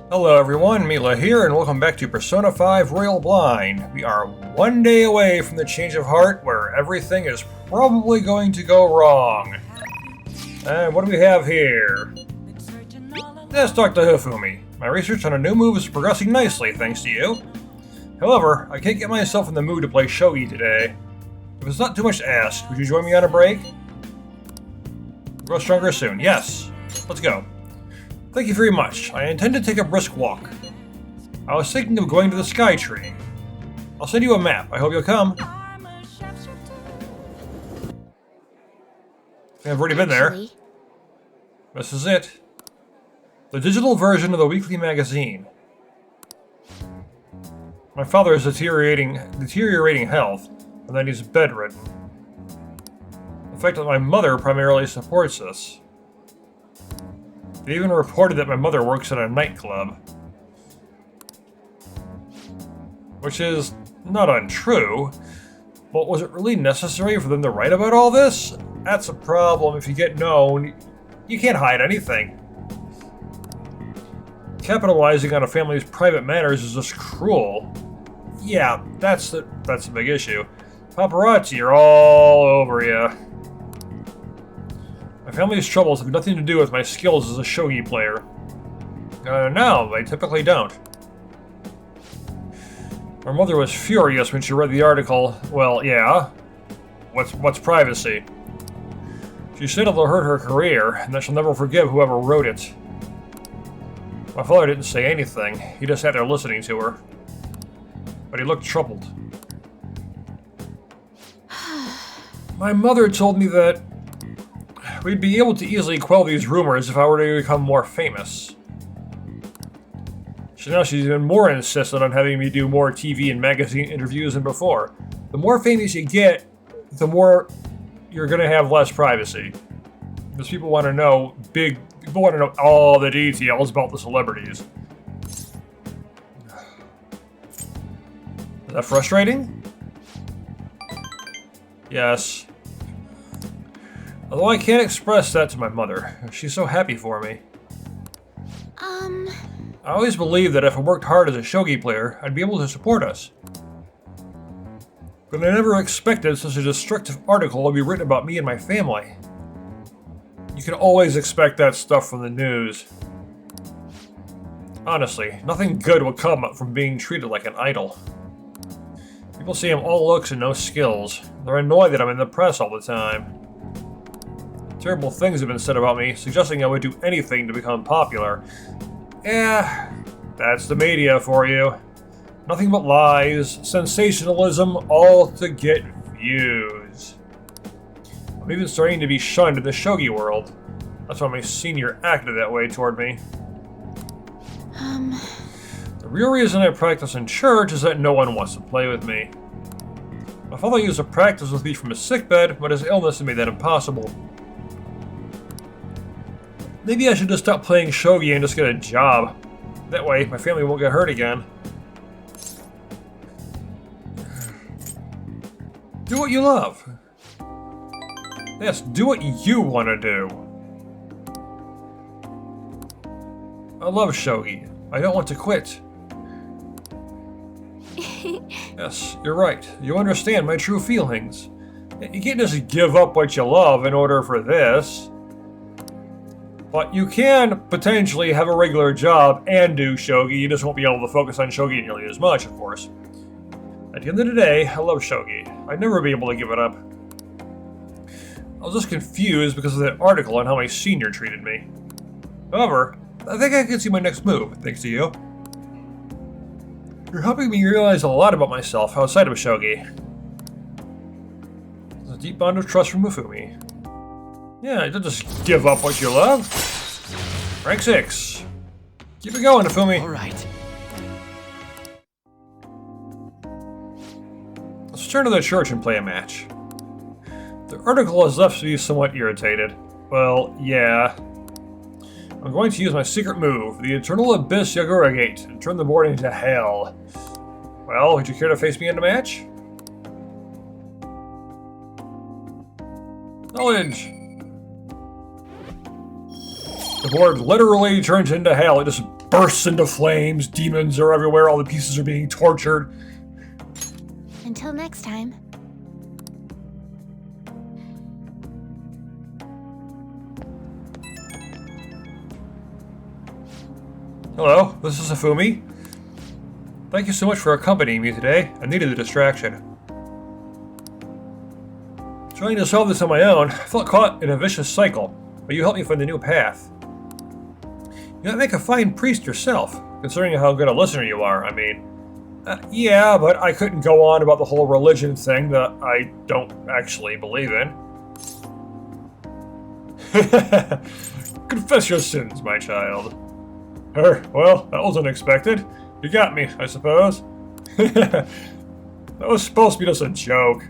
Hello everyone, Mila here, and welcome back to Persona 5 Royal Blind. We are one day away from the change of heart where everything is probably going to go wrong. And what do we have here? Let's talk to Hifumi. My research on a new move is progressing nicely, thanks to you. However, I can't get myself in the mood to play shogi today. If it's not too much to ask, would you join me on a break? Grow stronger soon, yes. Let's go. Thank you very much. I intend to take a brisk walk. I was thinking of going to the Sky Tree. I'll send you a map. I hope you'll come. I've already been there. This is it. The digital version of the weekly magazine. My father is deteriorating health, and then he's bedridden. The fact that my mother primarily supports us. They even reported that my mother works at a nightclub. Which is not untrue, but was it really necessary for them to write about all this? That's a problem. If you get known, you can't hide anything. Capitalizing on a family's private matters is just cruel. Yeah, that's a big issue. Paparazzi are all over you. My family's troubles have nothing to do with my skills as a shogi player. No, they typically don't. My mother was furious when she read the article. Well, yeah. What's privacy? She said it'll hurt her career, and that she'll never forgive whoever wrote it. My father didn't say anything. He just sat there listening to her. But he looked troubled. My mother told me that we'd be able to easily quell these rumors if I were to become more famous. Now she's even more insistent on having me do more TV and magazine interviews than before. The more famous you get, the more you're going to have less privacy. Because people want to know all the details about the celebrities. Is that frustrating? Yes. Although I can't express that to my mother. She's so happy for me. I always believed that if I worked hard as a shogi player, I'd be able to support us. But I never expected such a destructive article would be written about me and my family. You can always expect that stuff from the news. Honestly, nothing good will come from being treated like an idol. People see I'm all looks and no skills. They're annoyed that I'm in the press all the time. Terrible things have been said about me, suggesting I would do anything to become popular. Yeah, that's the media for you. Nothing but lies, sensationalism, all to get views. I'm even starting to be shunned in the shogi world. That's why my senior acted that way toward me. The real reason I practice in church is that no one wants to play with me. My father used to practice with me from his sickbed, but his illness made that impossible. Maybe I should just stop playing shogi and just get a job. That way, my family won't get hurt again. Do what you love. Yes, do what you want to do. I love shogi. I don't want to quit. Yes, you're right. You understand my true feelings. You can't just give up what you love in order for this. But you can potentially have a regular job and do shogi. You just won't be able to focus on shogi nearly as much, of course. At the end of the day, I love shogi. I'd never be able to give it up. I was just confused because of that article on how my senior treated me. However, I think I can see my next move, thanks to you. You're helping me realize a lot about myself outside of shogi. There's a deep bond of trust from Hifumi. Yeah, don't just give up what you love. Rank 6. Keep it going, Hifumi. Alright. Let's return to the church and play a match. The article has left me somewhat irritated. Well, yeah. I'm going to use my secret move, the Eternal Abyss Yagura Gate, and turn the board into hell. Well, would you care to face me in a match? Knowledge! The board literally turns into hell. It just bursts into flames. Demons are everywhere. All the pieces are being tortured. Until next time. Hello, this is Afumi. Thank you so much for accompanying me today. I needed a distraction. Trying to solve this on my own, I felt caught in a vicious cycle, but you helped me find a new path. You might make a fine priest yourself, considering how good a listener you are. I mean, yeah, but I couldn't go on about the whole religion thing that I don't actually believe in. Confess your sins, my child. Well, that was unexpected. You got me, I suppose. That was supposed to be just a joke.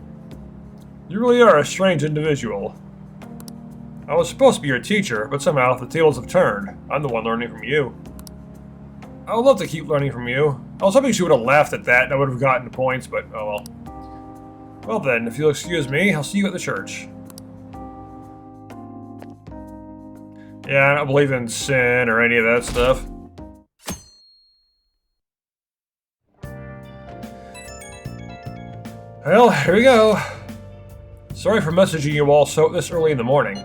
You really are a strange individual. I was supposed to be your teacher, but somehow the tables have turned. I'm the one learning from you. I would love to keep learning from you. I was hoping she would have laughed at that and I would have gotten points, but oh well. Well then, if you'll excuse me, I'll see you at the church. Yeah, I don't believe in sin or any of that stuff. Well, here we go. Sorry for messaging you all so this early in the morning.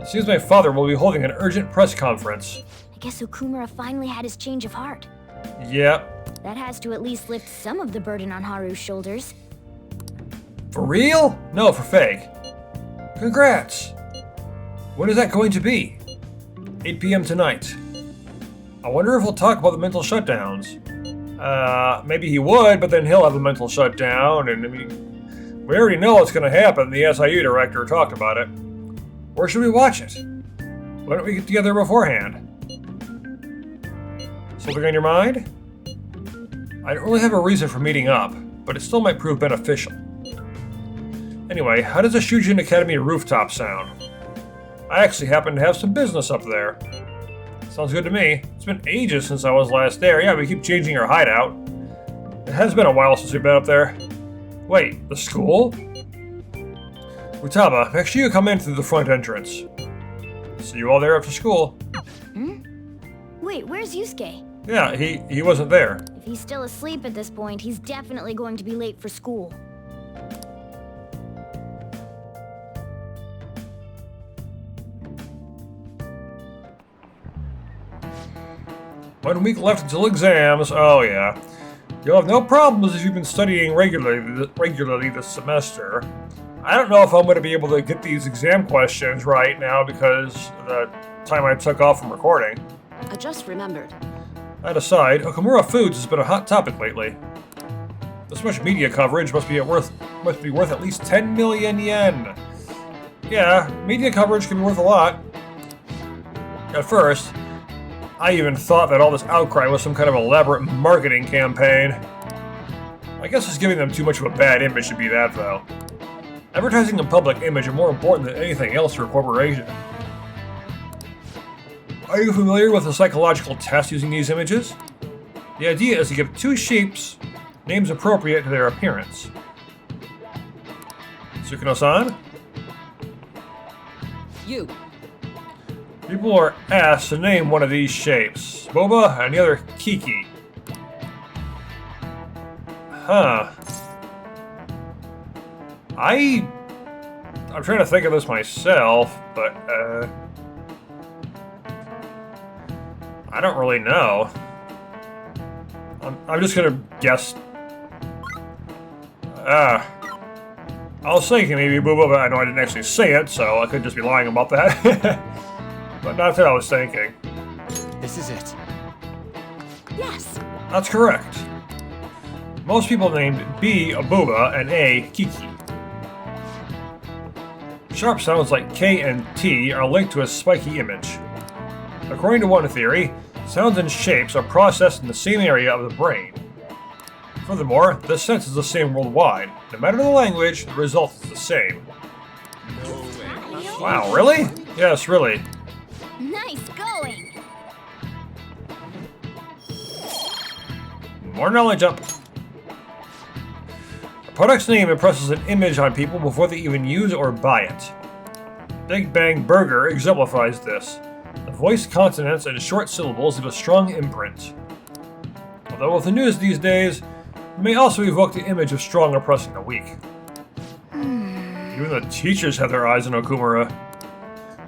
It seems my father will be holding an urgent press conference. I guess Okumura finally had his change of heart. Yep. That has to at least lift some of the burden on Haru's shoulders. For real? No, for fake. Congrats. When is that going to be? 8 p.m. tonight. I wonder if he'll talk about the mental shutdowns. Maybe he would, but then he'll have a mental shutdown, and I mean, we already know what's going to happen. The SIU director talked about it. Where should we watch it? Why don't we get together beforehand? Something on your mind? I don't really have a reason for meeting up, but it still might prove beneficial. Anyway, how does the Shujin Academy rooftop sound? I actually happen to have some business up there. Sounds good to me. It's been ages since I was last there. Yeah, we keep changing our hideout. It has been a while since we've been up there. Wait, the school? Futaba, make sure you come in through the front entrance. See you all there after school. Wait, where's Yusuke? Yeah, he wasn't there. If he's still asleep at this point, he's definitely going to be late for school. One week left until exams. Oh yeah. You'll have no problems if you've been studying regularly this semester. I don't know if I'm going to be able to get these exam questions right now because of the time I took off from recording. I just remembered. That aside, Okumura Foods has been a hot topic lately. This much media coverage must be worth at least 10 million yen. Yeah, media coverage can be worth a lot. At first, I even thought that all this outcry was some kind of elaborate marketing campaign. I guess it's giving them too much of a bad image to be that, though. Advertising and public image are more important than anything else for a corporation. Are you familiar with the psychological test using these images? The idea is to give two shapes names appropriate to their appearance. Sukino-san? You. People are asked to name one of these shapes. Boba and the other Kiki. Huh. I'm trying to think of this myself, but, I don't really know. I'm just gonna guess. I was thinking maybe Booba, but I know I didn't actually say it, so I could just be lying about that. But that's what I was thinking. This is it. Yes. That's correct. Most people named B a Booba and A Kiki. Sharp sounds like K and T are linked to a spiky image. According to one theory, sounds and shapes are processed in the same area of the brain. Furthermore, the sense is the same worldwide. No matter the language, the result is the same. No way. Wow, really? Yes, really. Nice going. More knowledge up. A product's name impresses an image on people before they even use or buy it. Big Bang Burger exemplifies this. The voiced consonants and short syllables leave a strong imprint. Although with the news these days, it may also evoke the image of strong oppressing the weak. Even the teachers have their eyes on Okumura.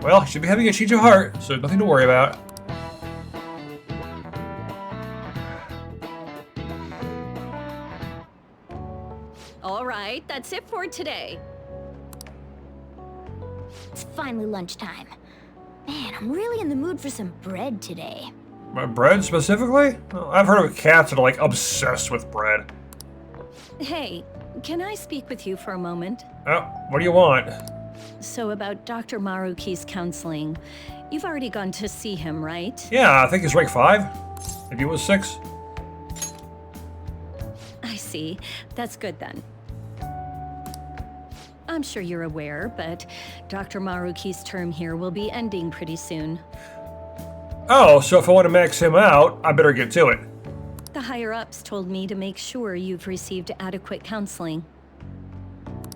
Well, she'll be having a change of heart, so nothing to worry about. All right, that's it for today. It's finally lunchtime. Man, I'm really in the mood for some bread today. Bread specifically? Well, I've heard of cats that are like obsessed with bread. Hey, can I speak with you for a moment? Oh, what do you want? So about Dr. Maruki's counseling. You've already gone to see him, right? Yeah, I think he's rank 5. Maybe it was 6. I see. That's good then. I'm sure you're aware, but Dr. Maruki's term here will be ending pretty soon. Oh, so if I want to max him out, I better get to it. The higher-ups told me to make sure you've received adequate counseling.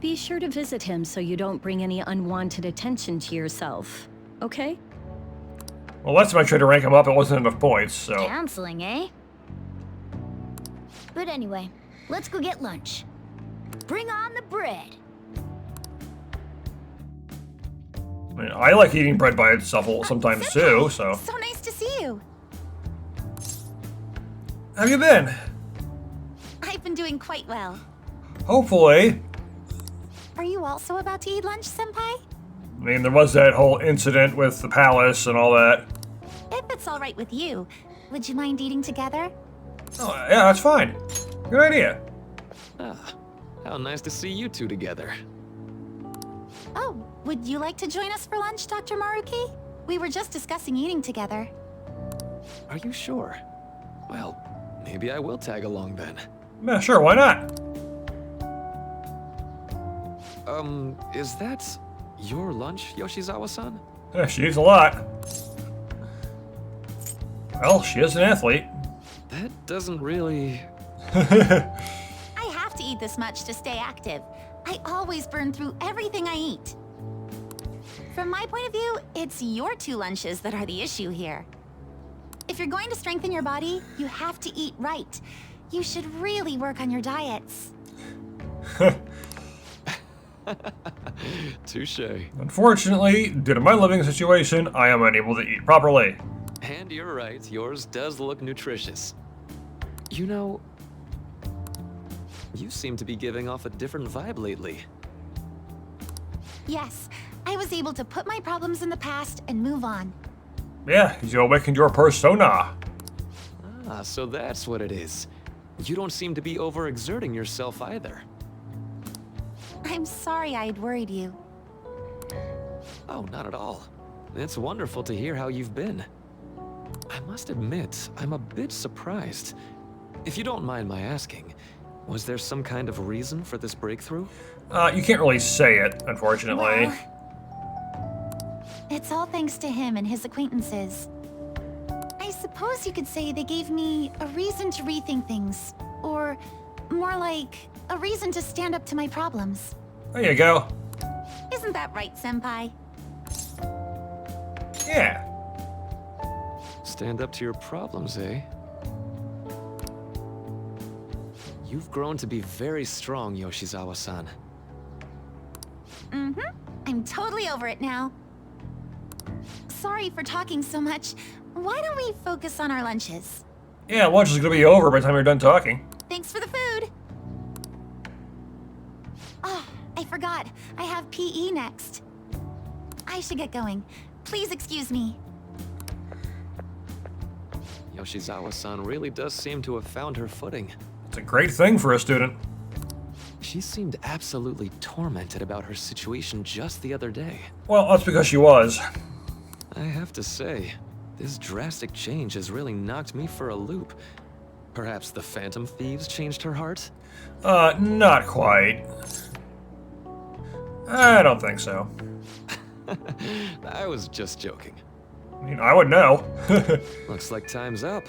Be sure to visit him so you don't bring any unwanted attention to yourself, okay? Well, last time I tried to rank him up, it wasn't enough points, so... Counseling, eh? But anyway, let's go get lunch. Bring on the bread. I mean, I like eating bread by itself sometimes too, so... So nice to see you. How have you been? I've been doing quite well. Hopefully. Are you also about to eat lunch, Senpai? I mean, there was that whole incident with the palace and all that. If it's all right with you, would you mind eating together? Oh, yeah, that's fine. Good idea. Ah, how nice to see you two together. Oh, would you like to join us for lunch, Dr. Maruki? We were just discussing eating together. Are you sure? Well, maybe I will tag along then. Yeah, sure, why not? Is that your lunch, Yoshizawa-san? Yeah, she eats a lot. Well, she is an athlete. That doesn't really... I have to eat this much to stay active. I always burn through everything I eat. From my point of view, it's your 2 lunches that are the issue here. If you're going to strengthen your body, you have to eat right. You should really work on your diets. Touche. Unfortunately, due to my living situation, I am unable to eat properly. And you're right, yours does look nutritious. You know, you seem to be giving off a different vibe lately. Yes, I was able to put my problems in the past and move on. Yeah, you awakened your persona. Ah, so that's what it is. You don't seem to be overexerting yourself either. I'm sorry I'd worried you. Oh, not at all. It's wonderful to hear how you've been. I must admit, I'm a bit surprised. If you don't mind my asking, was there some kind of reason for this breakthrough? You can't really say it, unfortunately. Well, it's all thanks to him and his acquaintances. I suppose you could say they gave me a reason to rethink things. Or, more like, a reason to stand up to my problems. There you go. Isn't that right, Senpai? Yeah. Stand up to your problems, eh? You've grown to be very strong, Yoshizawa-san. Mm-hmm. I'm totally over it now. Sorry for talking so much. Why don't we focus on our lunches? Yeah, lunch is gonna be over by the time you're done talking. Thanks for the food. Oh, I forgot. I have PE next. I should get going. Please excuse me. Yoshizawa-san really does seem to have found her footing. It's a great thing for a student. She seemed absolutely tormented about her situation just the other day. Well, that's because she was. I have to say, this drastic change has really knocked me for a loop. Perhaps the Phantom Thieves changed her heart? Not quite. I don't think so. I was just joking. I mean, I would know. Looks like time's up.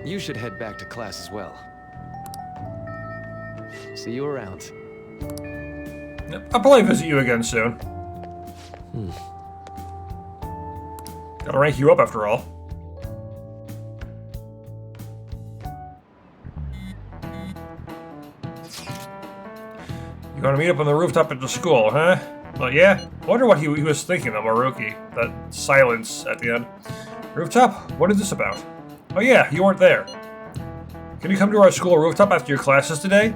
You should head back to class as well. See you around. I'll probably visit you again soon. Gotta rank you up after all. You gonna meet up on the rooftop at the school, huh? Well, yeah. Wonder what he was thinking of, Maruki. That silence at the end. Rooftop? What is this about? Oh yeah, you weren't there. Can you come to our school rooftop after your classes today?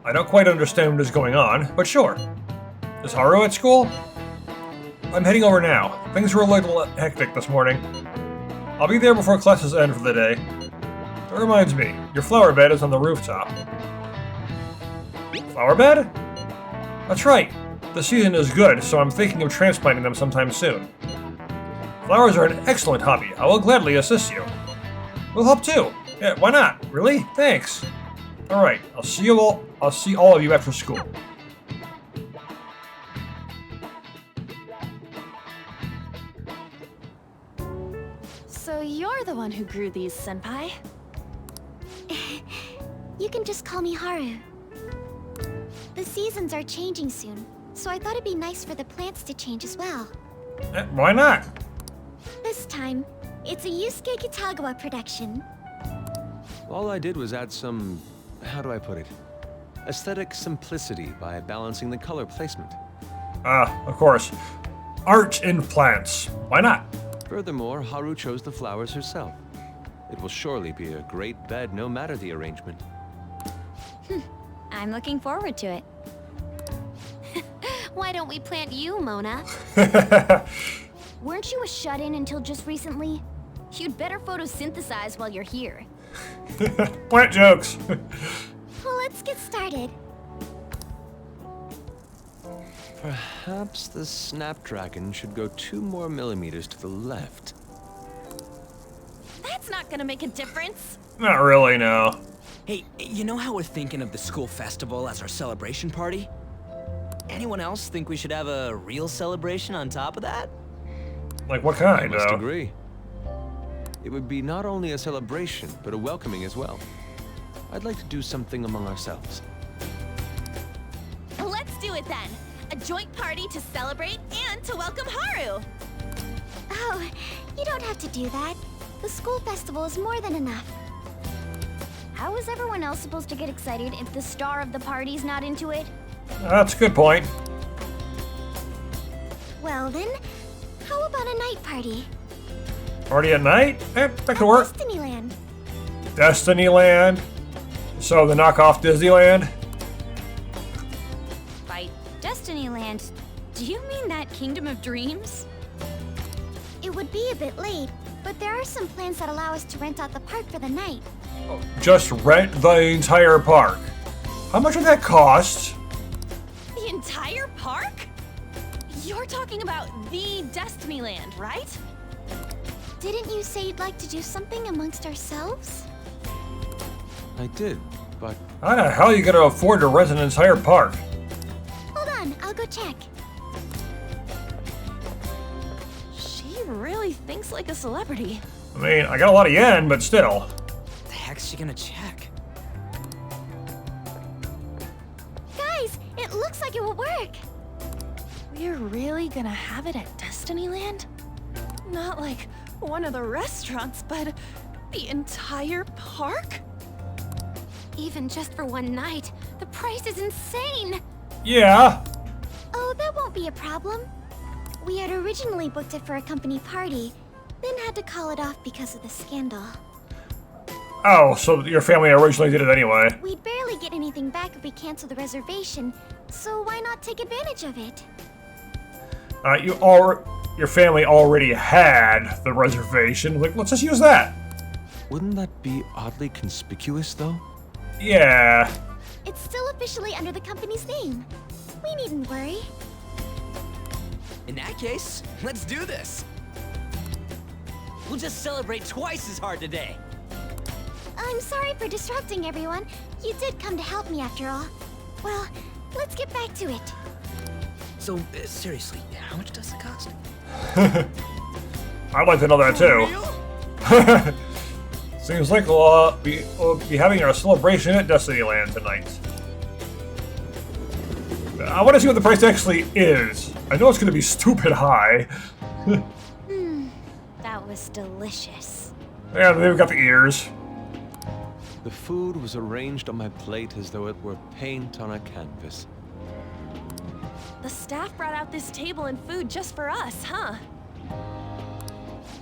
I don't quite understand what is going on, but sure. Is Haru at school? I'm heading over now. Things were a little hectic this morning. I'll be there before classes end for the day. That reminds me, your flower bed is on the rooftop. Flower bed? That's right. The season is good, so I'm thinking of transplanting them sometime soon. Flowers are an excellent hobby. I will gladly assist you. We'll help too. Yeah, why not? Really? Thanks. All right. I'll see all of you after school. So you're the one who grew these, Senpai? You can just call me Haru. The seasons are changing soon, so I thought it'd be nice for the plants to change as well. Why not? This time, it's a Yusuke Kitagawa production. All I did was add some, how do I put it? Aesthetic simplicity by balancing the color placement. Of course. Art in plants. Why not? Furthermore, Haru chose the flowers herself. It will surely be a great bed no matter the arrangement. I'm looking forward to it. Why don't we plant you, Mona? Weren't you a shut-in until just recently? You'd better photosynthesize while you're here. Plant jokes. Well, let's get started. Perhaps the Snapdragon should go 2 more millimeters to the left. That's not gonna make a difference. Not really, no. Hey, you know how we're thinking of the school festival as our celebration party? Anyone else think we should have a real celebration on top of that? Like what I kind, must though? agree. It would be not only a celebration, but a welcoming as well. I'd like to do something among ourselves. Let's do it then. A joint party to celebrate and to welcome Haru. Oh, you don't have to do that. The school festival is more than enough. How is everyone else supposed to get excited if the star of the party's not into it? That's a good point. Well then, how about a night party? Party at night? That could work. Disneyland. Destinyland. So the knockoff Disneyland? By Destinyland, do you mean that Kingdom of Dreams? It would be a bit late, but there are some plans that allow us to rent out the park for the night. Just rent the entire park. How much would that cost? The entire park? You're talking about the Destinyland, right? Didn't you say you'd like to do something amongst ourselves? I did, but How the hell are you gonna afford to rent an entire park? Hold on, I'll go check. She really thinks like a celebrity. I mean, I got a lot of yen, but still. What the heck's she gonna check? Guys, it looks like it will work. We're really gonna have it at Destinyland? Not like one of the restaurants, but the entire park? Even just for one night, the price is insane! Yeah. Oh, that won't be a problem. We had originally booked it for a company party, then had to call it off because of the scandal. Oh, so your family originally did it anyway. We'd barely get anything back if we cancel the reservation, so why not take advantage of it? Your family already had the reservation. Like, let's just use that. wouldn't that be oddly conspicuous, though? Yeah. It's still officially under the company's name. We needn't worry. In that case, let's do this. We'll just celebrate twice as hard today. I'm sorry for disrupting everyone. You did come to help me after all. Well, let's get back to it. So, seriously, how much does it cost? I'd like to know that too. Real? Seems like we'll be having our celebration at Destinyland tonight. I want to see what the price actually is. I know it's going to be stupid high. was delicious. Yeah, they've got the ears. The food was arranged on my plate as though it were paint on a canvas. The staff brought out this table and food just for us, huh?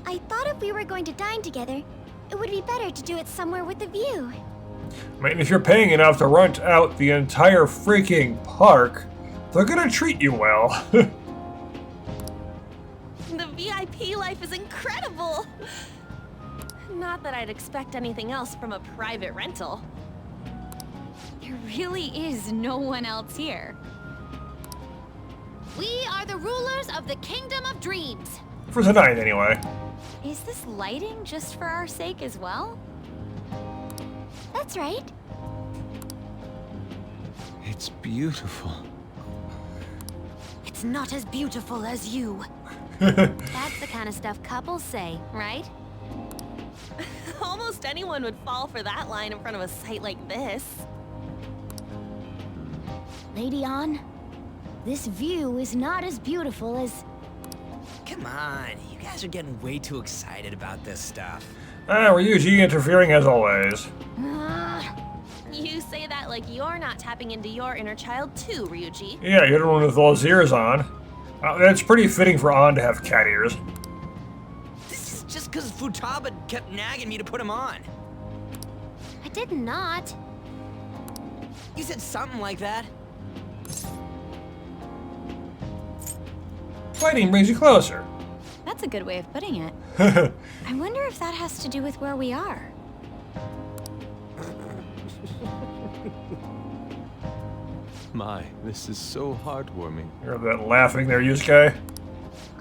I thought if we were going to dine together, it would be better to do it somewhere with a view. I mean, if you're paying enough to rent out the entire freaking park, they're gonna treat you well. The VIP life is incredible! Not that I'd expect anything else from a private rental. There really is no one else here. We are the rulers of the Kingdom of Dreams. For tonight, anyway. Is this lighting just for our sake as well? That's right. It's beautiful. It's not as beautiful as you. That's the kind of stuff couples say, right? Almost anyone would fall for that line in front of a site like this. Lady An, this view is not as beautiful as... Come on, you guys are getting way too excited about this stuff. Ryuji interfering as always. You say that like you're not tapping into your inner child too, Ryuji. Yeah, you're the one with those ears on. It's pretty fitting for An to have cat ears. This is just because Futaba kept nagging me to put him on. I did not. You said something like that. Fighting brings you closer. That's a good way of putting it. I wonder if that has to do with where we are. My, this is so heartwarming. You're that laughing there, Yusuke.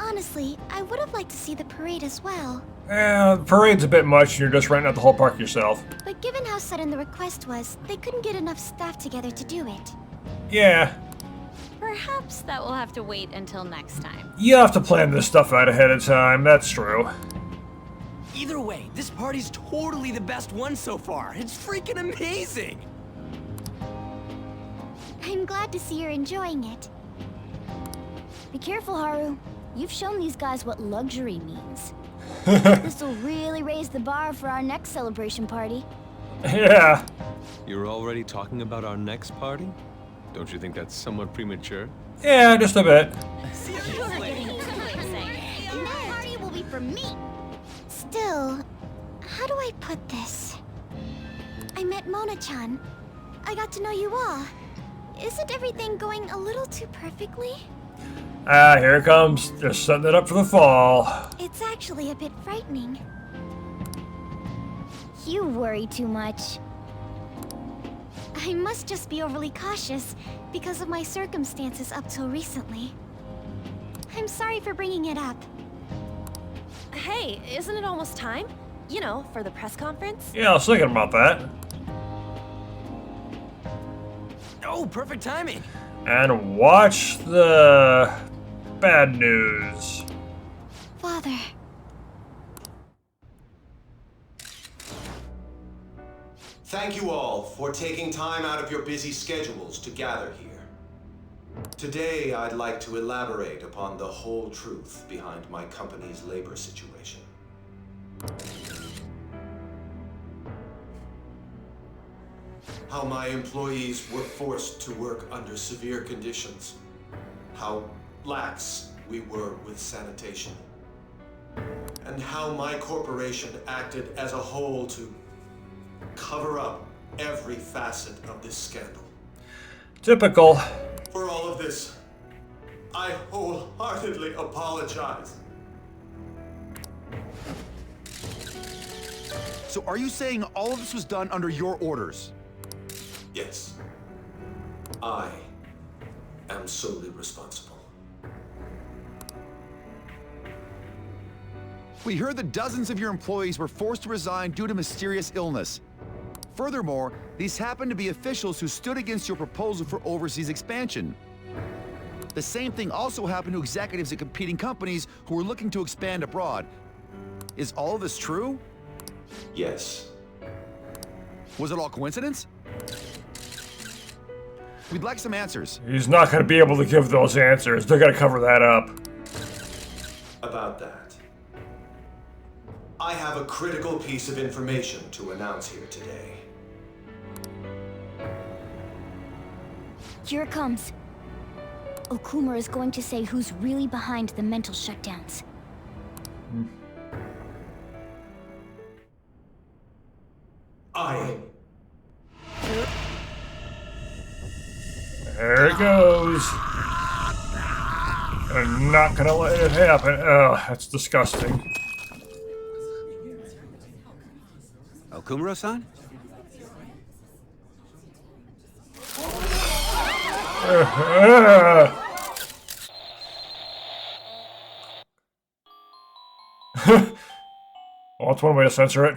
Honestly, I would have liked to see the parade as well. The parade's a bit much and you're just renting out the whole park yourself. But given how sudden the request was, they couldn't get enough staff together to do it. Yeah, Perhaps that will have to wait until next time. you have to plan this stuff out ahead of time, that's true. Either way, this party's totally the best one so far. It's freaking amazing. I'm glad to see you're enjoying it. Be careful, Haru. You've shown these guys what luxury means. This'll really raise the bar for our next celebration party. Yeah. You're already talking about our next party? Don't you think that's somewhat premature? Yeah, just a bit. You're getting complacent. And that party will be for me. Still, how do I put this? I met Mona-chan. I got to know you all. Isn't everything going a little too perfectly? Here it comes. Just setting it up for the fall. It's actually a bit frightening. You worry too much. I must just be overly cautious because of my circumstances up till recently. I'm sorry for bringing it up. Hey, isn't it almost time? You know, for the press conference? Yeah, I was thinking about that. Oh, perfect timing. And watch the bad news. Father. Thank you all for taking time out of your busy schedules to gather here. Today, I'd like to elaborate upon the whole truth behind my company's labor situation. How my employees were forced to work under severe conditions. How lax we were with sanitation. And how my corporation acted as a whole to cover up every facet of this scandal. Typical. For all of this, I wholeheartedly apologize. So are you saying all of this was done under your orders? Yes. I am solely responsible. We heard that dozens of your employees were forced to resign due to mysterious illness. Furthermore, these happen to be officials who stood against your proposal for overseas expansion. The same thing also happened to executives at competing companies who were looking to expand abroad. Is all of this true? Yes. Was it all coincidence? We'd like some answers. He's not going to be able to give those answers. They're going to cover that up. About that. I have a critical piece of information to announce here today. Here it comes. Okumura is going to say who's really behind the mental shutdowns. There it goes. I'm not gonna let it happen. Ugh, that's disgusting. Okumura-san? Well, that's one way to censor it.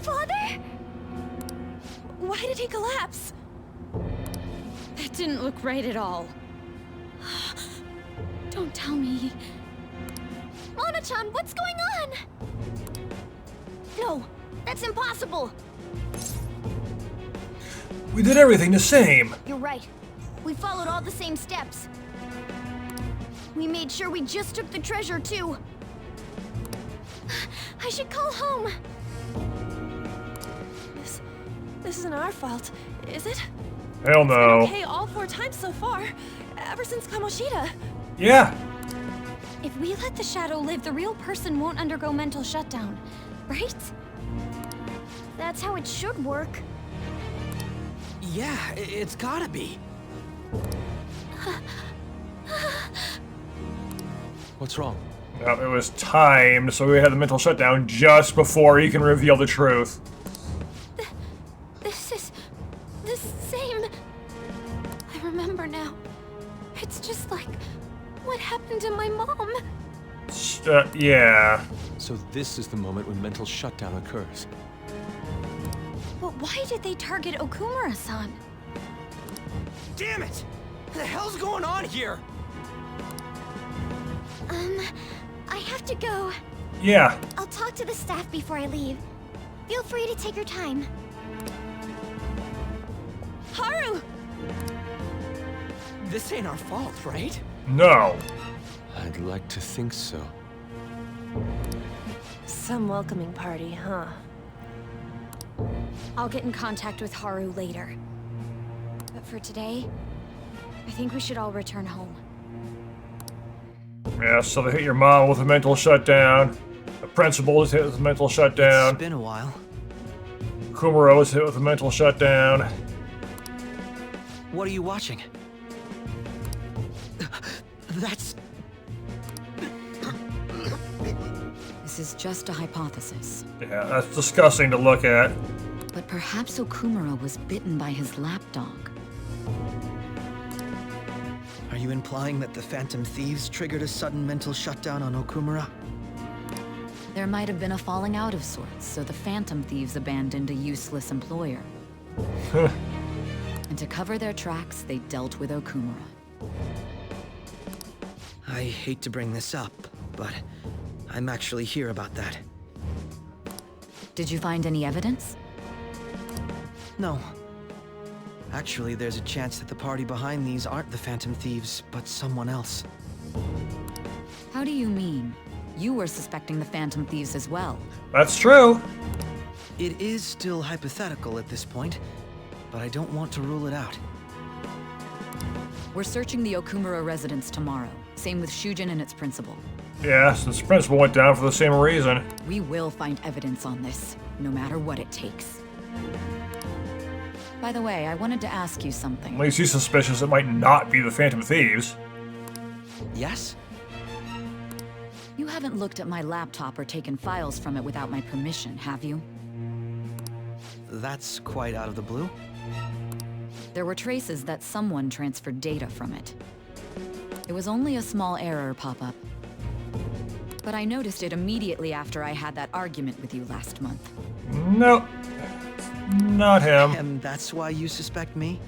Father? Why did he collapse? That didn't look right at all. Don't tell me. Mona-chan, what's going on? No, that's impossible. We did everything the same. You're right. We followed all the same steps. We made sure we just took the treasure, too. I should call home. This isn't our fault, is it? Hell no. It's been okay all 4 times so far, ever since Kamoshida. Yeah. If we let the shadow live, the real person won't undergo mental shutdown, right? That's how it should work. Yeah, it's gotta be. What's wrong? Well, it was timed, so we had the mental shutdown just before he can reveal the truth. This is the same. I remember now. It's just like what happened to my mom. Yeah. So this is the moment when mental shutdown occurs. But why did they target Okumura-san? Damn it! What the hell's going on here? I have to go. Yeah. I'll talk to the staff before I leave. Feel free to take your time. Haru! This ain't our fault, right? No. I'd like to think so. Some welcoming party, huh? I'll get in contact with Haru later. But for today, I think we should all return home. Yeah, so they hit your mom with a mental shutdown. The principal was hit with a mental shutdown. It's been a while. Kumuro was hit with a mental shutdown. What are you watching? That's... This is just a hypothesis. Yeah, that's disgusting to look at. But perhaps Okumura was bitten by his lapdog. Are you implying that the Phantom Thieves triggered a sudden mental shutdown on Okumura? There might have been a falling out of sorts, so the Phantom Thieves abandoned a useless employer. And to cover their tracks, they dealt with Okumura. I hate to bring this up, but I'm actually here about that. Did you find any evidence? No. Actually, there's a chance that the party behind these aren't the Phantom Thieves, but someone else. How do you mean? You were suspecting the Phantom Thieves as well. That's true. It is still hypothetical at this point, but I don't want to rule it out. We're searching the Okumura residence tomorrow. Same with Shujin and its principal. Yeah, since the principal went down for the same reason. We will find evidence on this, no matter what it takes. By the way, I wanted to ask you something. At least he's suspicious it might not be the Phantom Thieves. Yes? You haven't looked at my laptop or taken files from it without my permission, have you? That's quite out of the blue. There were traces that someone transferred data from it. It was only a small error pop-up. But I noticed it immediately after I had that argument with you last month. Nope. Not him. And that's why you suspect me?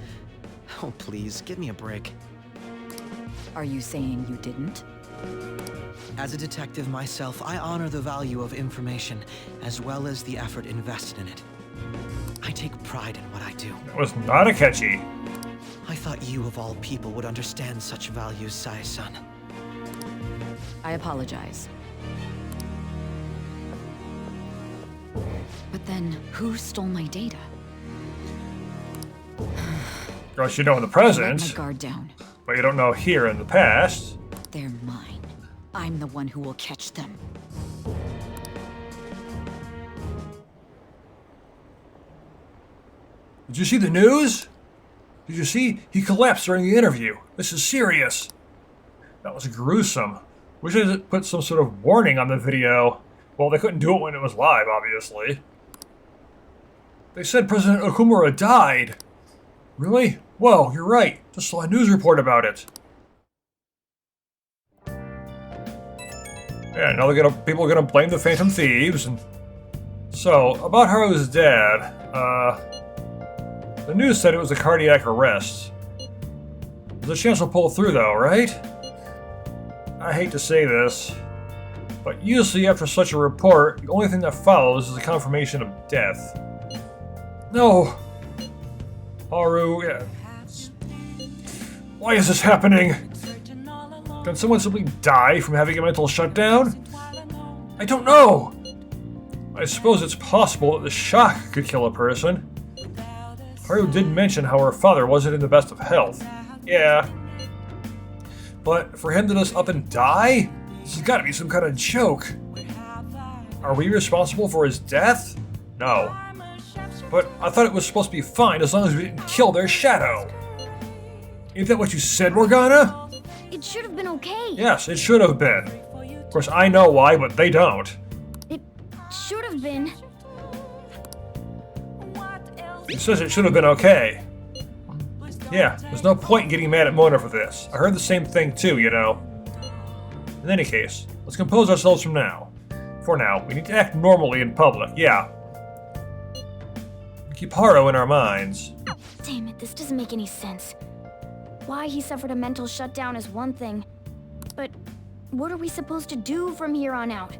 Oh, please, give me a break. Are you saying you didn't? As a detective myself, I honor the value of information, as well as the effort invested in it. I take pride in what I do. That was not a catchy. I thought you, of all people, would understand such values, Sai-san. I apologize. But then, who stole my data? Of course, you know in the Let present, my guard down. but you don't know here in the past. They're mine. I'm the one who will catch them. Did you see the news? Did you see? He collapsed during the interview. This is serious. That was gruesome. Wish they put some sort of warning on the video. Well, they couldn't do it when it was live, obviously. They said President Okumura died. Really? Whoa, you're right. Just saw a news report about it. Yeah, now people are gonna blame the Phantom Thieves. And so, about Haru's dad, the news said it was a cardiac arrest. There's a chance he'll pull through though, right? I hate to say this, but usually after such a report, the only thing that follows is a confirmation of death. No! Haru, yeah. Why is this happening? Can someone simply die from having a mental shutdown? I don't know! I suppose it's possible that the shock could kill a person. Haru did mention how her father wasn't in the best of health. Yeah. But for him to just up and die? This has got to be some kind of joke. Are we responsible for his death? No. But I thought it was supposed to be fine as long as we didn't kill their shadow. Ain't that what you said, Morgana? It should have been okay. Yes, it should have been. Of course, I know why, but they don't. It should have been. He says it should have been okay. Yeah, there's no point in getting mad at Mona for this. I heard the same thing too, you know. In any case, let's compose ourselves from now. For now, we need to act normally in public, yeah. Keep Haru in our minds. Damn it, this doesn't make any sense. Why he suffered a mental shutdown is one thing, but what are we supposed to do from here on out?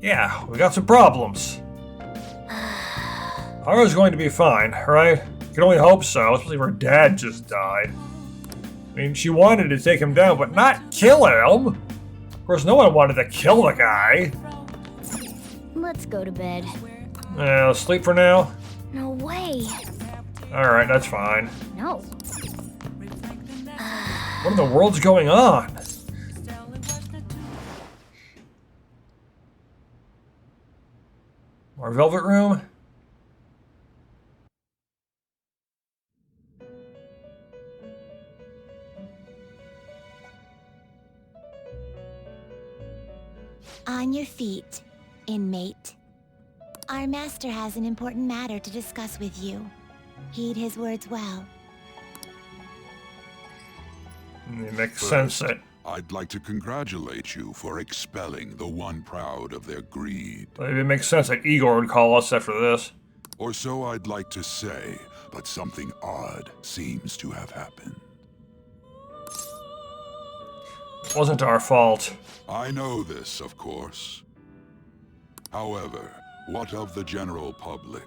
Yeah, we got some problems. Haru's going to be fine, right? You can only hope so, especially if her dad just died. I mean, she wanted to take him down, but not kill him! Of course, no one wanted to kill the guy. Let's go to bed. Let's sleep for now? No way. Alright, that's fine. No. What in the world's going on? Our velvet room? On your feet, inmate. Our master has an important matter to discuss with you. Heed his words well. It makes sense that... I'd like to congratulate you for expelling the one proud of their greed. It makes sense that Igor would call us after this. Or so I'd like to say, but something odd seems to have happened. It wasn't our fault. I know this, of course. However, what of the general public?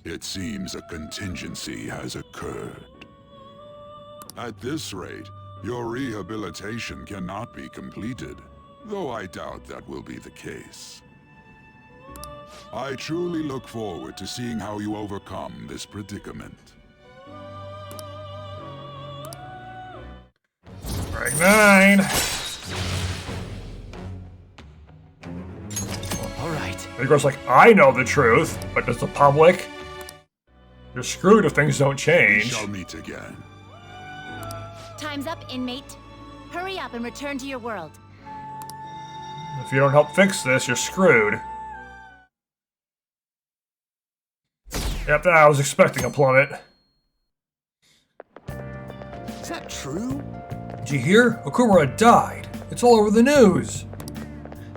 It seems a contingency has occurred. At this rate, your rehabilitation cannot be completed, though I doubt that will be the case. I truly look forward to seeing how you overcome this predicament. Rank 9! Alright. Igor's like, I know the truth, but does the public? You're screwed if things don't We change. shall meet again. Time's up, inmate. Hurry up and return to your world. If you don't help fix this, you're screwed. Yep, I was expecting a plummet. Is that true? Did you hear? Okumura died. It's all over the news.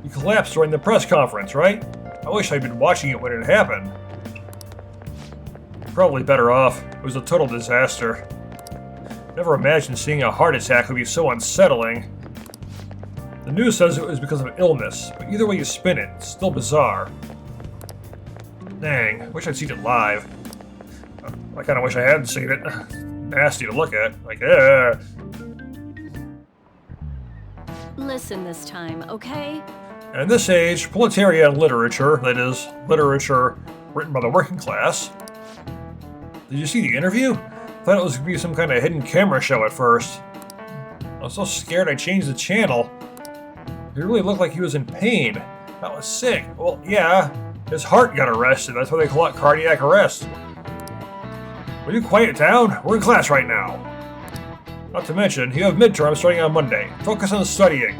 He collapsed during the press conference, right? I wish I'd been watching it when it happened. Probably better off. It was a total disaster. Never imagined seeing a heart attack would be so unsettling. The news says it was because of illness, but either way you spin it, it's still bizarre. Dang, wish I'd seen it live. I kinda wish I hadn't seen it. nasty to look at. Like, Listen this time, okay? And in this age, proletarian literature, that is, literature written by the working class. Did you see the interview? I thought it was going to be some kind of hidden camera show at first. I was so scared I changed the channel. He really looked like he was in pain. That was sick. Well, yeah, his heart got arrested. That's why they call it cardiac arrest. Will you quiet down? We're in class right now. Not to mention, you have midterms starting on Monday. Focus on studying.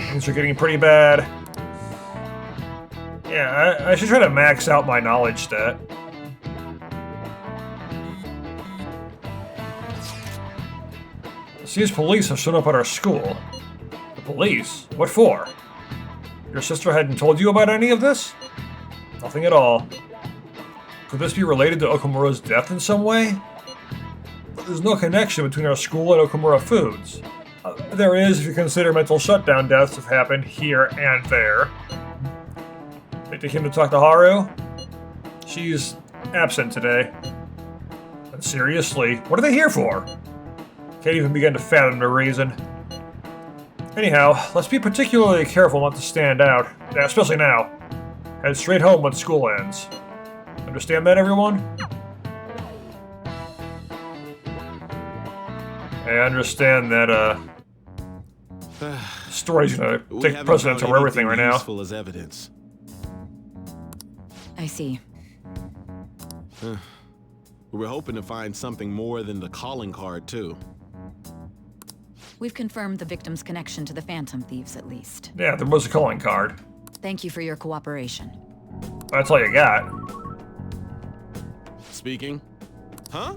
Things are getting pretty bad. Yeah, I should try to max out my knowledge stat. These police have shown up at our school. The police? What for? Your sister hadn't told you about any of this? Nothing at all. Could this be related to Okumura's death in some way? But there's no connection between our school and Okumura Foods. There is if you consider mental shutdown deaths have happened here and there. They take him to talk to Haru? She's absent today. But seriously, what are they here for? Can't even begin to fathom the reason. Anyhow, let's be particularly careful not to stand out, especially now. Head straight home when school ends. Understand that, everyone? I understand that, story's gonna take precedence over everything right now. Useful as evidence. I see. We were hoping to find something more than the calling card, too. We've confirmed the victim's connection to the Phantom Thieves, at least. Yeah, there was a calling card. Thank you for your cooperation. That's all you got. Speaking. Huh?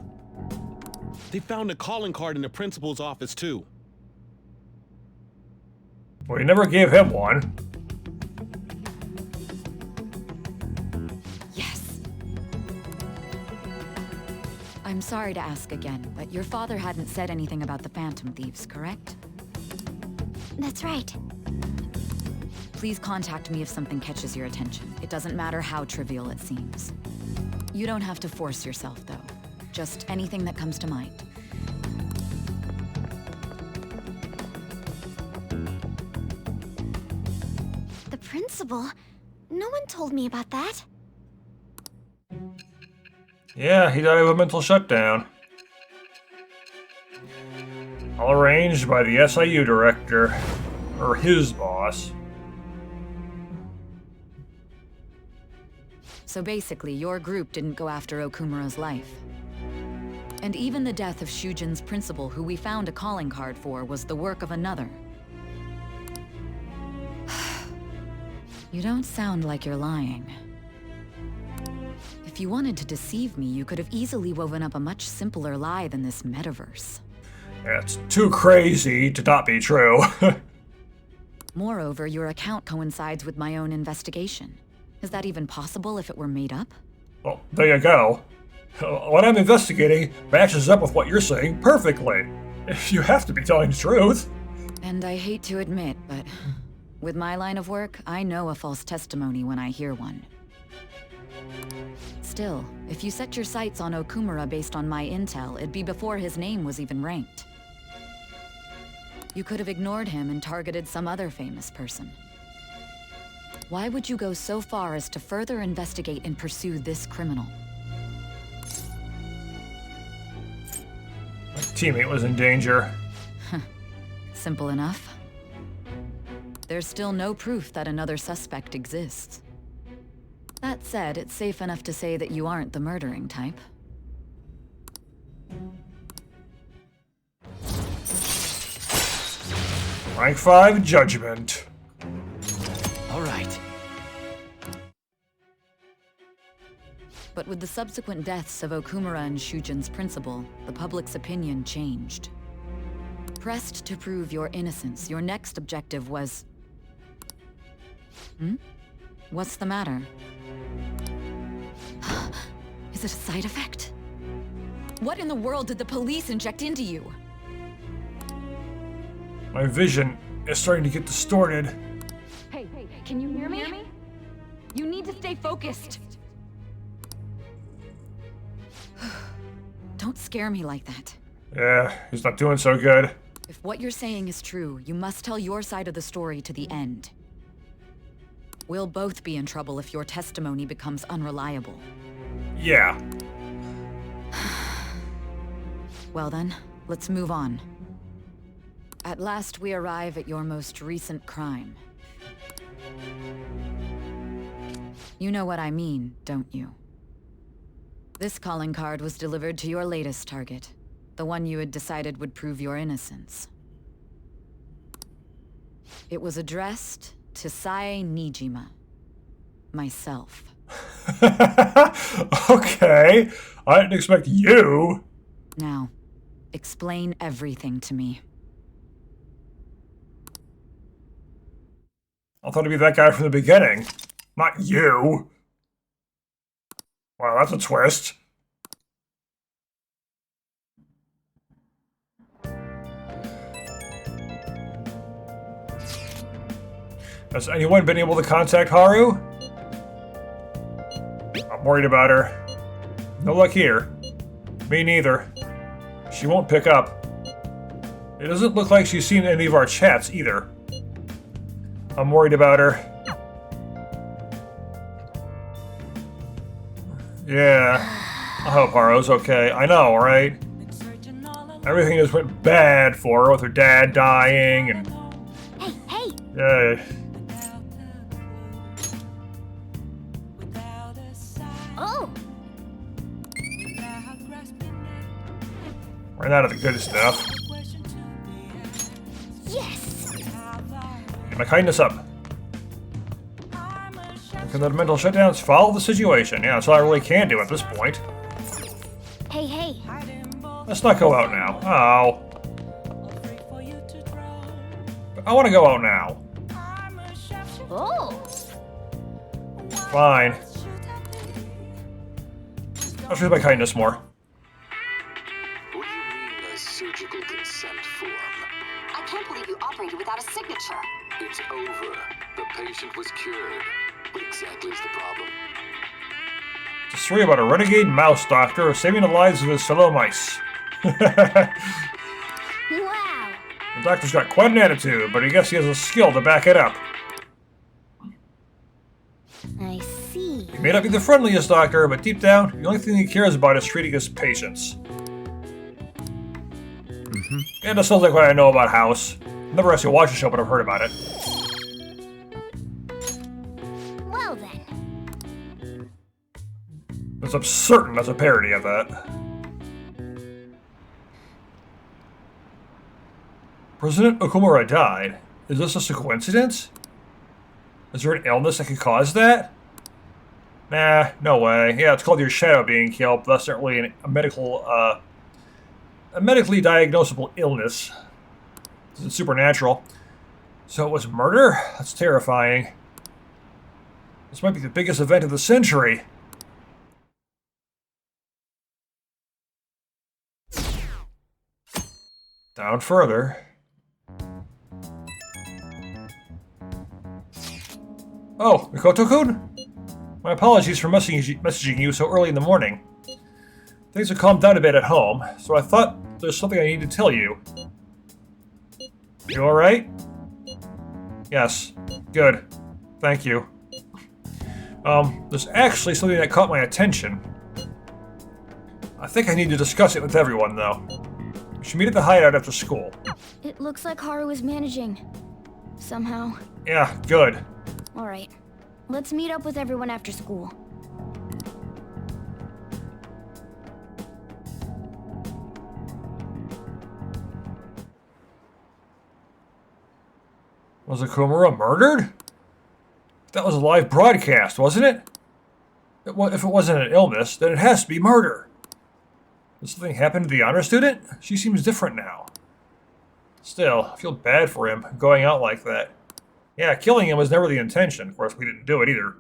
They found a calling card in the principal's office, too. Well, you never gave him one. Yes. I'm sorry to ask again, but your father hadn't said anything about the Phantom Thieves, correct? That's right. Please contact me if something catches your attention. It doesn't matter how trivial it seems. You don't have to force yourself, though. Just anything that comes to mind. The principal? No one told me about that. Yeah, he died of a mental shutdown. All arranged by the SIU director. Or his boss. So basically, your group didn't go after Okumura's life. And even the death of Shujin's principal, who we found a calling card for, was the work of another. You don't sound like you're lying. If you wanted to deceive me, you could have easily woven up a much simpler lie than this metaverse. It's too crazy to not be true. Moreover, your account coincides with my own investigation. Is that even possible if it were made up? Well, there you go. What I'm investigating matches up with what you're saying perfectly. You have to be telling the truth. And I hate to admit, but with my line of work, I know a false testimony when I hear one. Still, if you set your sights on Okumura based on my intel, it'd be before his name was even ranked. You could have ignored him and targeted some other famous person. Why would you go so far as to further investigate and pursue this criminal? My teammate was in danger. Simple enough. There's still no proof that another suspect exists. That said, it's safe enough to say that you aren't the murdering type. Rank 5 judgment. All right. But with the subsequent deaths of Okumura and Shujin's principal, the public's opinion changed. Pressed to prove your innocence, your next objective was... What's the matter? Is it a side effect? What in the world did the police inject into you? My vision is starting to get distorted. Hey, can you hear me? You need to stay focused. Don't scare me like that. Yeah, he's not doing so good. If what you're saying is true, you must tell your side of the story to the end. We'll both be in trouble if your testimony becomes unreliable. Yeah. Well then, let's move on. At last we arrive at your most recent crime. You know what I mean, don't you? This calling card was delivered to your latest target, the one you had decided would prove your innocence. It was addressed to Sae Nijima, myself. Okay, I didn't expect you. Now, explain everything to me. I thought it'd be that guy from the beginning, not you. Wow, that's a twist. Has anyone been able to contact Haru? I'm worried about her. No luck here. Me neither. She won't pick up. It doesn't look like she's seen any of our chats either. I'm worried about her. Yeah. I hope Haru's okay. I know, right? Everything just went bad for her with her dad dying and... Hey! Yeah. Oh! Ran out of the good stuff. Yes! Get my kindness up. Can the mental shutdowns follow the situation? Yeah, that's all I really can do at this point. Hey! Let's not go out now. Oh. I want to go out now. Oh! Fine. I'll show my kindness more. What do you mean a surgical consent form? I can't believe you operated without a signature. It's over. The patient was cured. What exactly is the problem? It's a story about a renegade mouse doctor saving the lives of his fellow mice. Wow! The doctor's got quite an attitude, but I guess he has a skill to back it up. I see. He may not be the friendliest doctor, but deep down, the only thing he cares about is treating his patients. And that sounds like what I know about House. Never actually watched the show, but I've heard about it. Well then. Because I'm certain that's a parody of that. President Okumura died. Is this just a coincidence? Is there an illness that could cause that? Nah, no way. Yeah, it's called your shadow being killed, but that's not really a medically diagnosable illness. It's supernatural. So it was murder? That's terrifying. This might be the biggest event of the century. Down further. Oh, Mikoto-kun? My apologies for messaging you so early in the morning. Things have calmed down a bit at home, so I thought there's something I need to tell you. You alright? Yes. Good. Thank you. There's actually something that caught my attention. I think I need to discuss it with everyone, though. We should meet at the hideout after school. It looks like Haru is managing. Somehow. Yeah, good. Alright. Let's meet up with everyone after school. Was Okumura murdered? That was a live broadcast, wasn't it? If it wasn't an illness, then it has to be murder. Did something happen to the honor student? She seems different now. Still, I feel bad for him going out like that. Yeah, killing him was never the intention. Of course, we didn't do it either.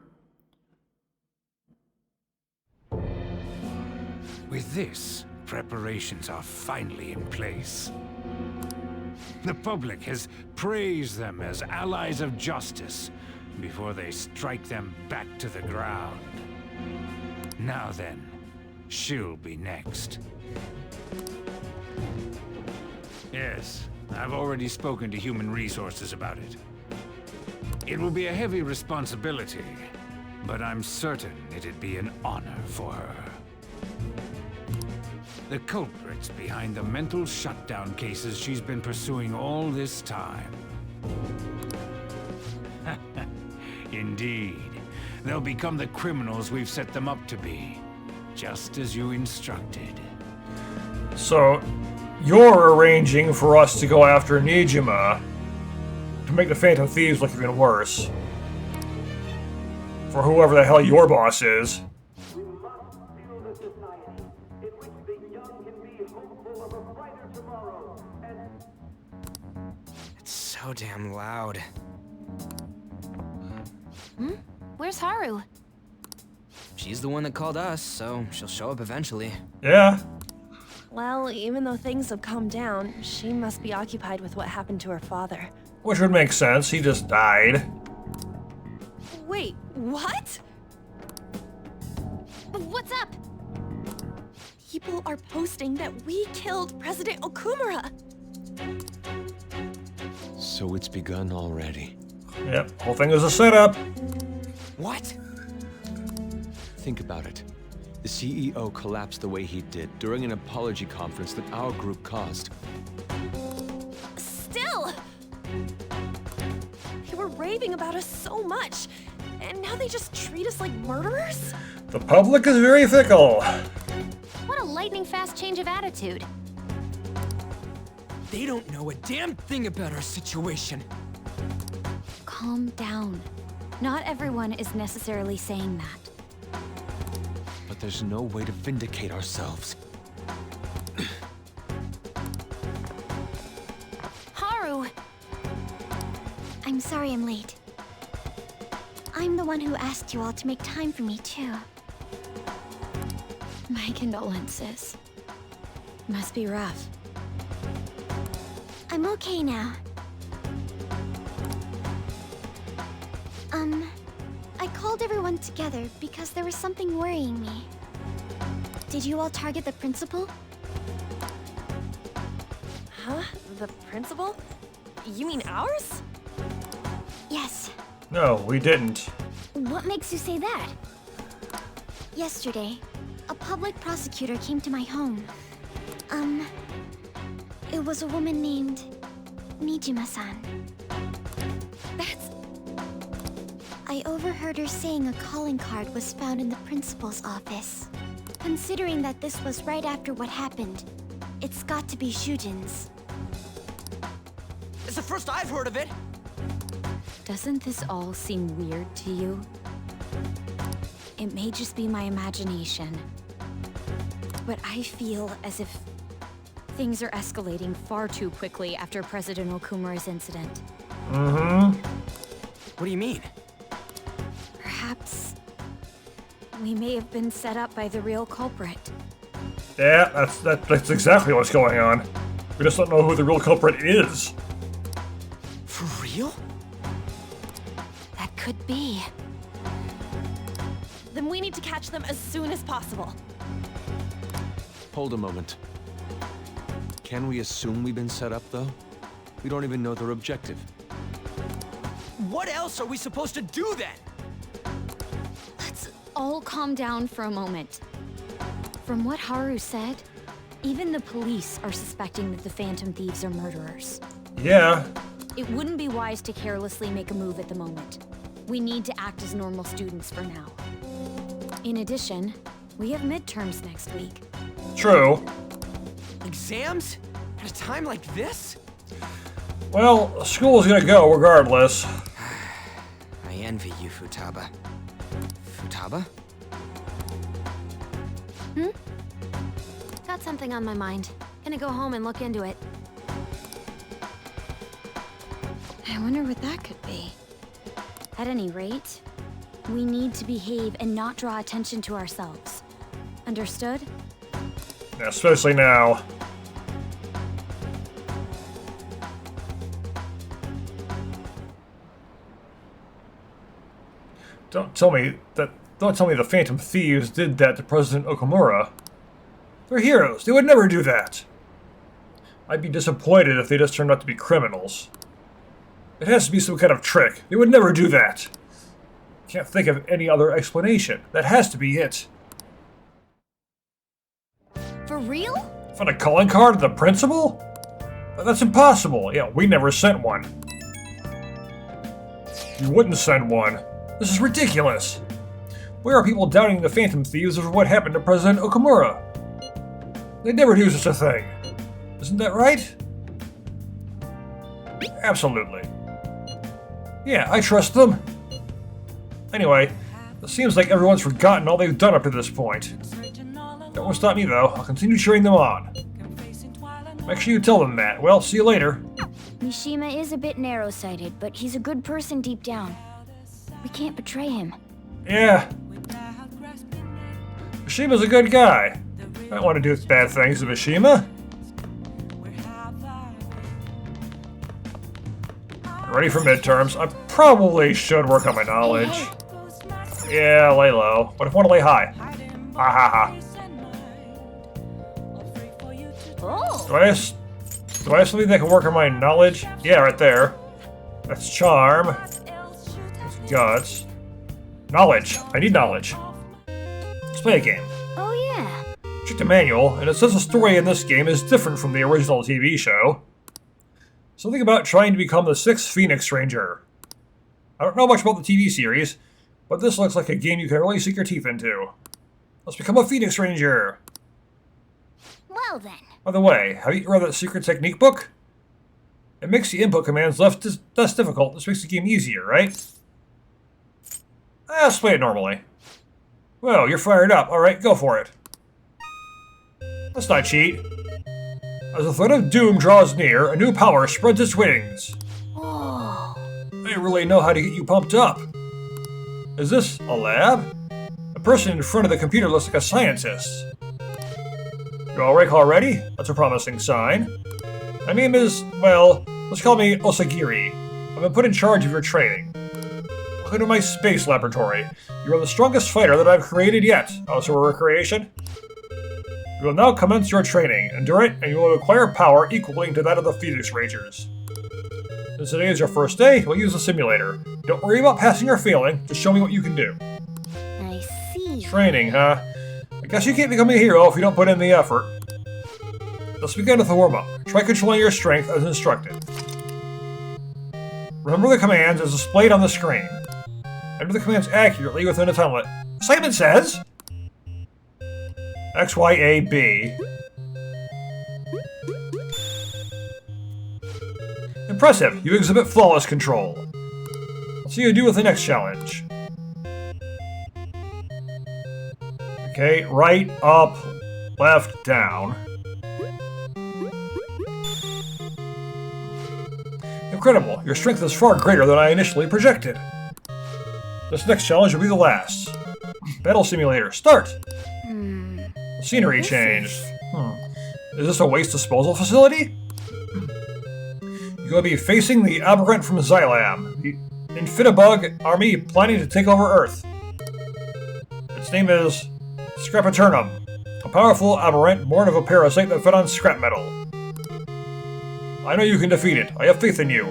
With this, preparations are finally in place. The public has praised them as allies of justice before they strike them back to the ground. Now then, she'll be next. Yes, I've already spoken to Human Resources about it. It will be a heavy responsibility, but I'm certain it'd be an honor for her. The culprits behind the mental shutdown cases she's been pursuing all this time. Indeed. They'll become the criminals we've set them up to be, just as you instructed. So, you're arranging for us to go after Nijima to make the Phantom Thieves look even worse. For whoever the hell your boss is. It's so damn loud. Where's Haru? She's the one that called us, so she'll show up eventually. Yeah. Well, even though things have calmed down, she must be occupied with what happened to her father. Which would make sense, he just died. Wait, what? What's up? People are posting that we killed President Okumura. So it's begun already. Yep, whole thing is a setup. What? Think about it. The CEO collapsed the way he did during an apology conference that our group caused. Still! They were raving about us so much, and now they just treat us like murderers? The public is very fickle. What a lightning-fast change of attitude. They don't know a damn thing about our situation. Calm down. Not everyone is necessarily saying that. But there's no way to vindicate ourselves. Haru! I'm sorry I'm late. I'm the one who asked you all to make time for me, too. My condolences. Must be rough. I'm okay now. I called everyone together because there was something worrying me. Did you all target the principal? Huh? The principal? You mean ours? Yes. No, we didn't. What makes you say that? Yesterday, a public prosecutor came to my home. It was a woman named Nijima-san. I overheard her saying a calling card was found in the principal's office. Considering that this was right after what happened, it's got to be Shujin's. It's the first I've heard of it. Doesn't this all seem weird to you? It may just be my imagination, but I feel as if things are escalating far too quickly after President Okumura's incident. Mm-hmm. What do you mean? Perhaps we may have been set up by the real culprit. Yeah, that's exactly what's going on. We just don't know who the real culprit is. For real? That could be. Then we need to catch them as soon as possible. Hold a moment. Can we assume we've been set up, though? We don't even know their objective. What else are we supposed to do then? Let's all calm down for a moment. From what Haru said, even the police are suspecting that the Phantom Thieves are murderers. Yeah. It wouldn't be wise to carelessly make a move at the moment. We need to act as normal students for now. In addition, we have midterms next week. True. Exams? At a time like this? Well, school's gonna go regardless. I envy you, Futaba. Futaba? Got something on my mind. Gonna go home and look into it. I wonder what that could be. At any rate, we need to behave and not draw attention to ourselves. Understood? Especially now. Don't tell me the Phantom Thieves did that to President Okumura. They're heroes. They would never do that. I'd be disappointed if they just turned out to be criminals. It has to be some kind of trick. They would never do that. Can't think of any other explanation. That has to be it. For real? Found a calling card of the principal? That's impossible. Yeah, we never sent one. We wouldn't send one. This is ridiculous. Where are people doubting the Phantom Thieves over what happened to President Okamura? They'd never do such a thing. Isn't that right? Absolutely. Yeah, I trust them. Anyway, it seems like everyone's forgotten all they've done up to this point. That won't stop me, though. I'll continue cheering them on. Make sure you tell them that. Well, see you later. Mishima is a bit narrow-sighted, but he's a good person deep down. We can't betray him. Yeah. Mishima's a good guy. I don't want to do bad things to Mishima. Ready for midterms. I probably should work on my knowledge. Yeah, lay low. But if I want to lay high. Ha ha ha. Oh. Do I have something that can work on my knowledge? Yeah, right there. That's charm. That's guts. Knowledge. I need knowledge. Let's play a game. Oh yeah. Check the manual, and it says the story in this game is different from the original TV show. Something about trying to become the 6th Phoenix Ranger. I don't know much about the TV series, but this looks like a game you can really sink your teeth into. Let's become a Phoenix Ranger! Well then. By the way, have you read that secret technique book? It makes the input commands less difficult. This makes the game easier, right? Let's play it normally. Well, you're fired up. Alright, go for it. Let's not cheat. As the threat of doom draws near, a new power spreads its wings. Oh. I really know how to get you pumped up. Is this a lab? The person in front of the computer looks like a scientist. You all awake already? That's a promising sign. My name is, well, let's call me Osagiri. I've been put in charge of your training. Welcome to my space laboratory. You are the strongest fighter that I've created yet. Also a recreation? You will now commence your training. Endure it, and you will acquire power equaling to that of the Phoenix Rangers. Since today is your first day, we'll use the simulator. Don't worry about passing or failing, just show me what you can do. I see. Training, huh? I guess you can't become a hero if you don't put in the effort. Let's begin with the warm-up. Try controlling your strength as instructed. Remember the commands as displayed on the screen. Enter the commands accurately within a time limit. Simon says... X, Y, A, B. Impressive! You exhibit flawless control. Let's see how you do with the next challenge. Okay, right, up, left, down. Incredible! Your strength is far greater than I initially projected. This next challenge will be the last. Battle simulator, start! Scenery changed. Is this a waste disposal facility? You're going to be facing the aberrant from Xylam, the Infitibug army planning to take over Earth. Its name is Scrapaturnum, a powerful aberrant born of a parasite that fed on scrap metal. I know you can defeat it. I have faith in you.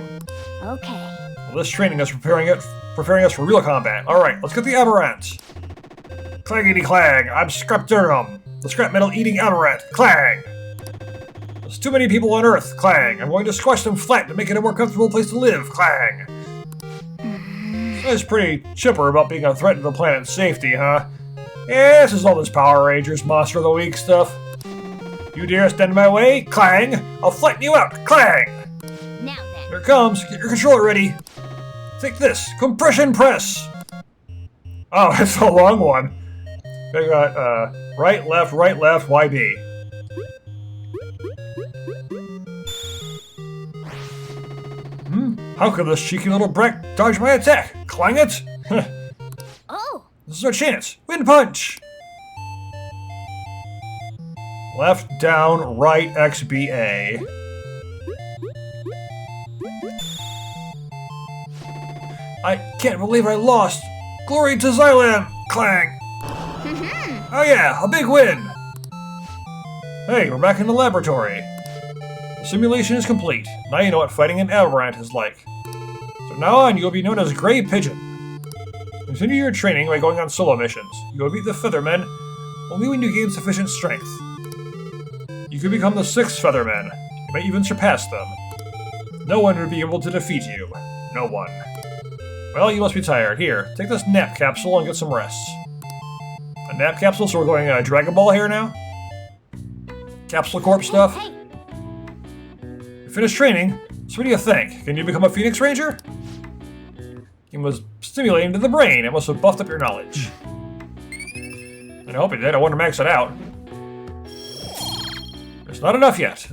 Okay. Well, this training is preparing us for real combat. Alright, let's get the aberrant. Clangity clang, I'm Scrapaturnum, the scrap metal eating aberrant. Clang! There's too many people on Earth. Clang! I'm going to squash them flat to make it a more comfortable place to live. Clang! That's pretty chipper about being a threat to the planet's safety, huh? Yeah, this is all this Power Rangers Monster of the Week stuff. You dare stand in my way? Clang! I'll flatten you out! Clang! Now then. Here it comes. Get your controller ready. Take this. Compression press! Oh, it's a long one. I got, right, left, YB. How could this cheeky little brat dodge my attack? Clang it! Oh! This is our chance. Wind punch! Left, down, right, XBA. I can't believe I lost! Glory to Xylam! Clang! Oh yeah, a big win! Hey, we're back in the laboratory. The simulation is complete. Now you know what fighting an aberrant is like. From now on, you will be known as Grey Pigeon. Continue your training by going on solo missions. You will beat the Feathermen only when you gain sufficient strength. You could become the 6th Featherman. You may even surpass them. No one would be able to defeat you. No one. Well, you must be tired. Here, take this nap capsule and get some rest. A nap capsule, so we're going Dragon Ball here now? Capsule Corp stuff? Hey. You finished training, so what do you think? Can you become a Phoenix Ranger? It was stimulating to the brain. It must have buffed up your knowledge. And I hope it did. I want to max it out. There's not enough yet.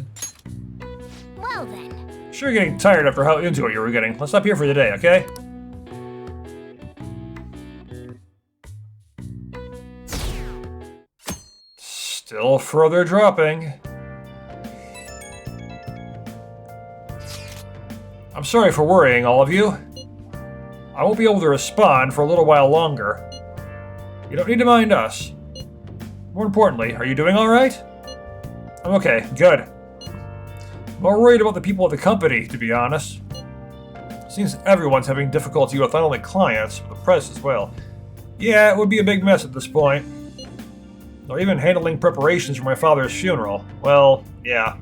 Well then. Sure, you're getting tired after how into it you were getting. Let's stop here for today, okay? Still further dropping. I'm sorry for worrying all of you. I won't be able to respond for a little while longer. You don't need to mind us. More importantly, are you doing alright? I'm okay, good. I'm more worried about the people at the company, to be honest. Seems everyone's having difficulty with not only clients, but the press as well. Yeah, it would be a big mess at this point. Or even handling preparations for my father's funeral. Well, yeah.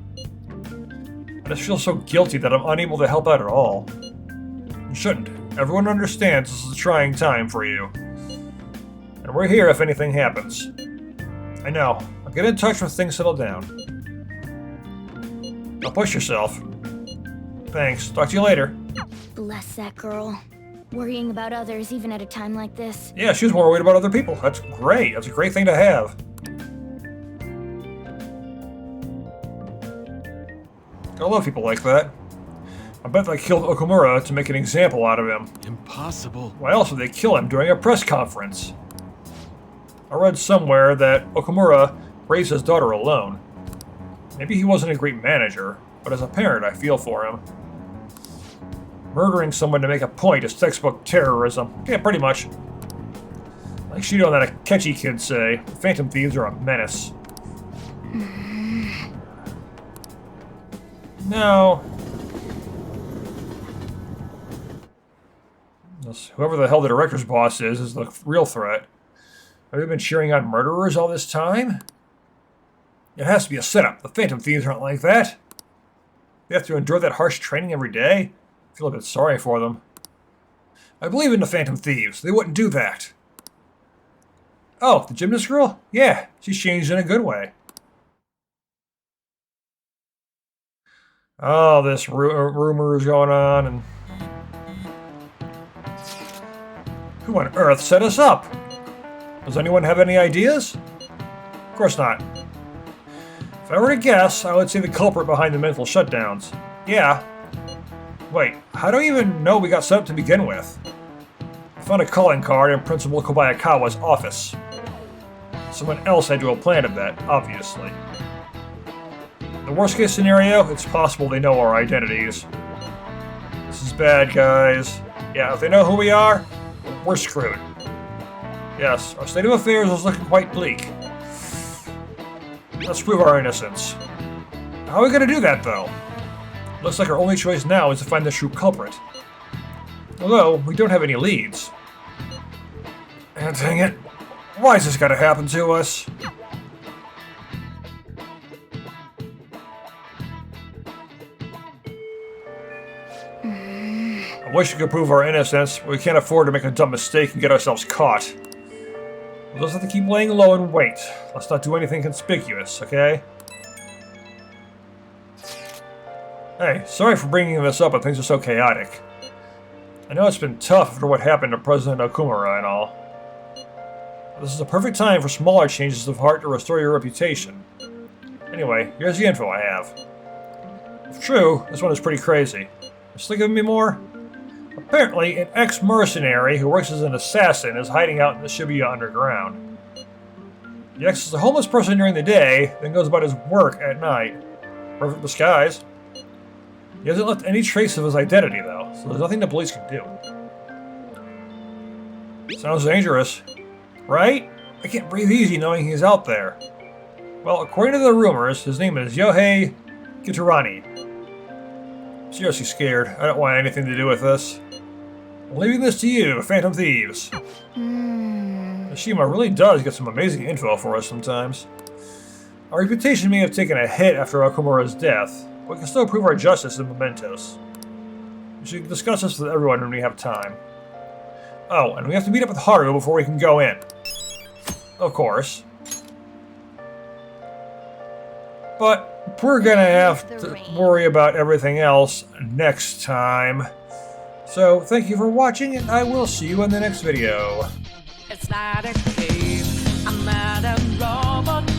I just feel so guilty that I'm unable to help out at all. You shouldn't. Everyone understands this is a trying time for you. And we're here if anything happens. I know. I'll get in touch when things settle down. Now push yourself. Thanks. Talk to you later. Bless that girl. Worrying about others even at a time like this. Yeah, she was more worried about other people. That's great. That's a great thing to have. I love people like that. I bet they killed Okamura to make an example out of him. Impossible. Why else would they kill him during a press conference? I read somewhere that Okamura raised his daughter alone. Maybe he wasn't a great manager, but as a parent I feel for him. Murdering someone to make a point is textbook terrorism. Yeah, pretty much. Like Shido and that Akechi kid say, Phantom Thieves are a menace. No. Whoever the hell the director's boss is the real threat. Have they been cheering on murderers all this time? It has to be a setup. The Phantom Thieves aren't like that. They have to endure that harsh training every day. I feel a bit sorry for them. I believe in the Phantom Thieves. They wouldn't do that. Oh, the gymnast girl? Yeah, she's changed in a good way. Oh, this rumor is going on, and who on earth set us up? Does anyone have any ideas? Of course not. If I were to guess, I would say the culprit behind the mental shutdowns. Yeah. Wait, how do I even know we got set up to begin with? I found a calling card in Principal Kobayakawa's office. Someone else had to have planted that, obviously. In the worst case scenario, it's possible they know our identities. This is bad, guys. Yeah, if they know who we are, we're screwed. Yes, our state of affairs is looking quite bleak. Let's prove our innocence. How are we gonna do that, though? Looks like our only choice now is to find the true culprit. Although, we don't have any leads. And dang it, why has this gotta happen to us? I wish we could prove our innocence, but we can't afford to make a dumb mistake and get ourselves caught. We'll just have to keep laying low and wait. Let's not do anything conspicuous, okay? Hey, sorry for bringing this up, but things are so chaotic. I know it's been tough after what happened to President Okumura and all. But this is a perfect time for smaller changes of heart to restore your reputation. Anyway, here's the info I have. If true, this one is pretty crazy. Just think of me more? Apparently, an ex-mercenary who works as an assassin is hiding out in the Shibuya underground. He acts as a homeless person during the day, then goes about his work at night. Perfect disguise. He hasn't left any trace of his identity, though, so there's nothing the police can do. Sounds dangerous. Right? I can't breathe easy knowing he's out there. Well, according to the rumors, his name is Yohei Gitarani. Seriously scared. I don't want anything to do with this. I'm leaving this to you, Phantom Thieves. Mishima really does get some amazing info for us sometimes. Our reputation may have taken a hit after Okumura's death, but we can still prove our justice in mementos. We should discuss this with everyone when we have time. Oh, and we have to meet up with Haru before we can go in. Of course. But we're gonna have to worry about everything else next time. So, thank you for watching, and I will see you in the next video. It's not a game, I'm not a robot.